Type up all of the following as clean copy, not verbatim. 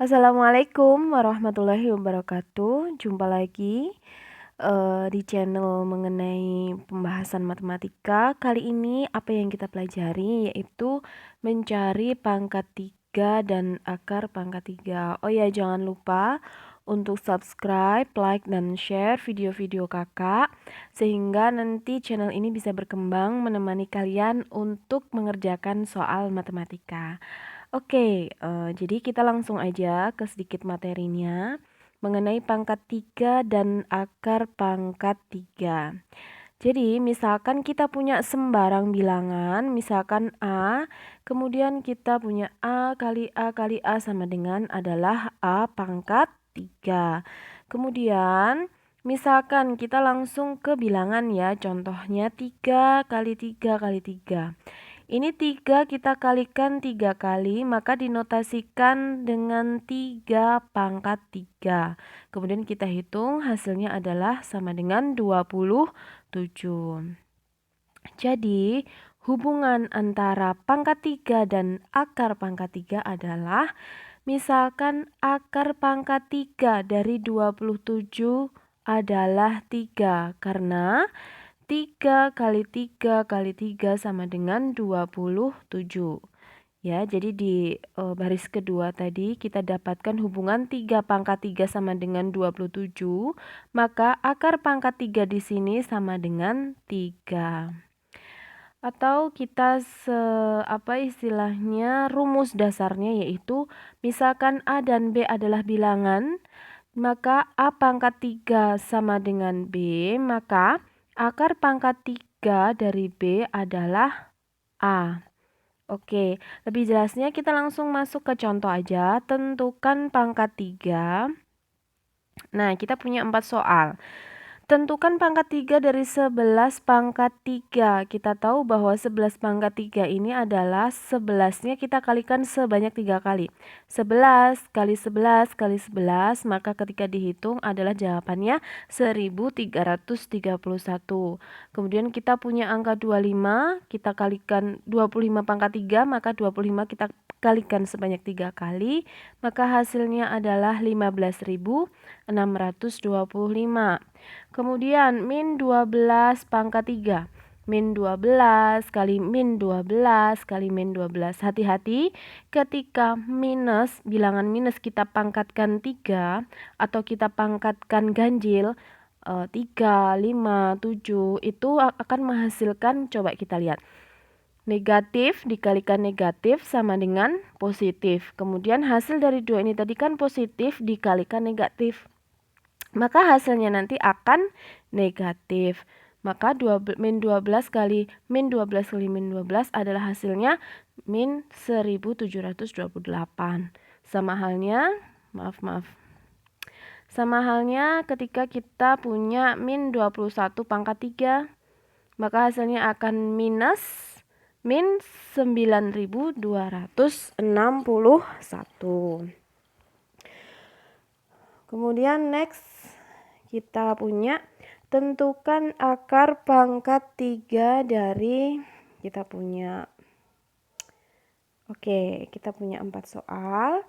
Assalamualaikum warahmatullahi wabarakatuh. Jumpa lagi di channel mengenai pembahasan matematika. Kali ini apa yang kita pelajari yaitu mencari pangkat 3 dan akar pangkat 3. Oh ya, jangan lupa untuk subscribe, like, dan share video-video kakak sehingga nanti channel ini bisa berkembang menemani kalian untuk mengerjakan soal matematika. Oke, jadi kita langsung aja ke sedikit materinya mengenai pangkat 3 dan akar pangkat 3. Jadi, misalkan kita punya sembarang bilangan, misalkan A, kemudian kita punya A kali A kali A sama dengan adalah A pangkat 3. Kemudian, misalkan kita langsung ke bilangan ya, contohnya 3 kali 3 kali 3. Ini 3 kita kalikan 3 kali, maka dinotasikan dengan 3 pangkat 3. Kemudian kita hitung hasilnya adalah sama dengan 27. Jadi, hubungan antara pangkat 3 dan akar pangkat 3 adalah misalkan akar pangkat 3 dari 27 adalah 3 karena 3 kali 3 kali 3 sama dengan 27. Ya, jadi di baris kedua tadi kita dapatkan hubungan 3 pangkat 3 sama dengan 27, maka akar pangkat 3 di sini sama dengan 3. Atau kita istilahnya rumus dasarnya yaitu misalkan A dan B adalah bilangan, maka A pangkat 3 sama dengan B, maka akar pangkat 3 dari B adalah A. Oke, lebih jelasnya kita langsung masuk ke contoh aja. Tentukan pangkat 3. Nah, kita punya 4 soal. Tentukan pangkat 3 dari 11 pangkat 3. Kita tahu bahwa 11 pangkat 3 ini adalah 11-nya kita kalikan sebanyak 3 kali. 11 kali 11 kali 11, maka ketika dihitung adalah jawabannya 1331. Kemudian kita punya angka 25, kita kalikan 25 pangkat 3, maka 25 kita kalikan sebanyak 3 kali, maka hasilnya adalah 15.625. Kemudian min 12 pangkat 3. Min 12 kali min 12 kali min 12. Hati-hati ketika minus, bilangan minus kita pangkatkan 3 atau kita pangkatkan ganjil 3, 5, 7 itu akan menghasilkan, coba kita lihat. Negatif dikalikan negatif sama dengan positif. Kemudian hasil dari 2 ini tadi kan positif dikalikan negatif, maka hasilnya nanti akan negatif. Maka min 12 kali min 12 kali min 12 adalah hasilnya min 1728. Sama halnya, sama halnya ketika kita punya min 21 pangkat 3, maka hasilnya akan minus min 9261. Kemudian next kita punya tentukan akar pangkat 3 dari kita punya kita punya 4 soal.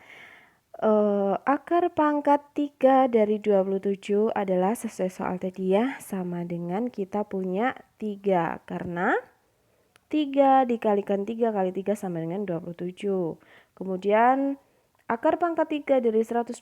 Akar pangkat 3 dari 27 adalah sesuai soal tadi ya, sama dengan kita punya 3 karena 3 dikalikan 3 kali 3 sama dengan 27. Kemudian akar pangkat 3 dari 125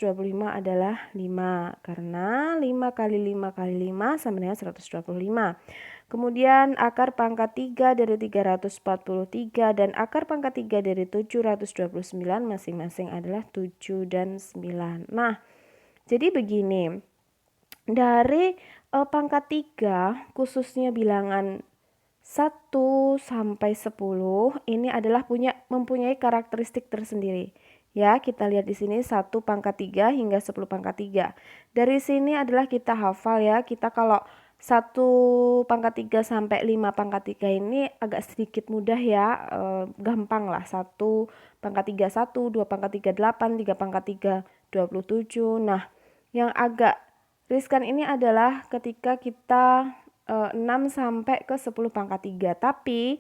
adalah 5 karena 5 kali 5 kali 5 sama dengan 125. Kemudian akar pangkat 3 dari 343 dan akar pangkat 3 dari 729 masing-masing adalah 7 dan 9. Nah, jadi begini. Dari pangkat 3 khususnya bilangan 1 sampai 10 ini adalah mempunyai karakteristik tersendiri. Ya, kita lihat di sini 1 pangkat 3 hingga 10 pangkat 3. Dari sini adalah kita hafal ya. Kita kalau 1 pangkat 3 sampai 5 pangkat 3 ini agak sedikit mudah ya. Gampang lah. 1 pangkat 3 1, 2 pangkat 3 8, 3 pangkat 3 27. Nah, yang agak riskan ini adalah ketika kita 6 sampai ke 10 pangkat 3. Tapi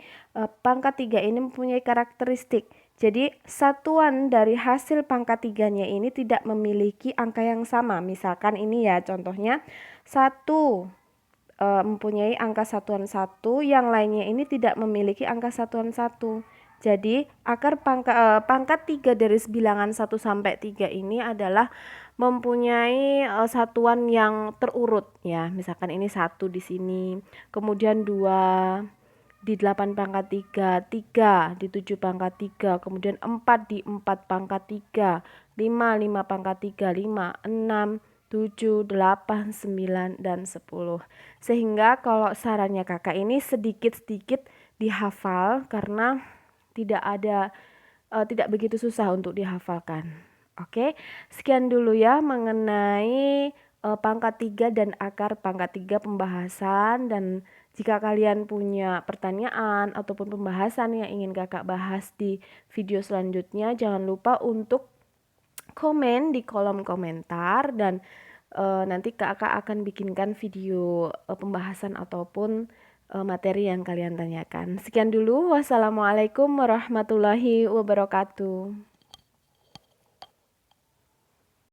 pangkat 3 ini mempunyai karakteristik. Jadi satuan dari hasil pangkat 3-nya ini tidak memiliki angka yang sama. Misalkan ini ya contohnya 1 mempunyai angka satuan 1, yang lainnya ini tidak memiliki angka satuan 1. Jadi akar pangkat 3 dari bilangan 1 sampai 3 ini adalah mempunyai satuan yang terurut ya. Misalkan ini 1 di sini, kemudian 2 di 8 pangkat 3, 3 di 7 pangkat 3, kemudian 4 di 4 pangkat 3, 5 pangkat 3, 5, 6, 7, 8, 9, dan 10. Sehingga kalau sarannya kakak ini sedikit-sedikit dihafal karena tidak begitu susah untuk dihafalkan. Oke, sekian dulu ya mengenai pangkat 3 dan akar pangkat 3 pembahasan. Dan jika kalian punya pertanyaan ataupun pembahasan yang ingin kakak bahas di video selanjutnya, jangan lupa untuk komen di kolom komentar, dan nanti kakak akan bikinkan video pembahasan ataupun materi yang kalian tanyakan. Sekian dulu, wassalamualaikum warahmatullahi wabarakatuh.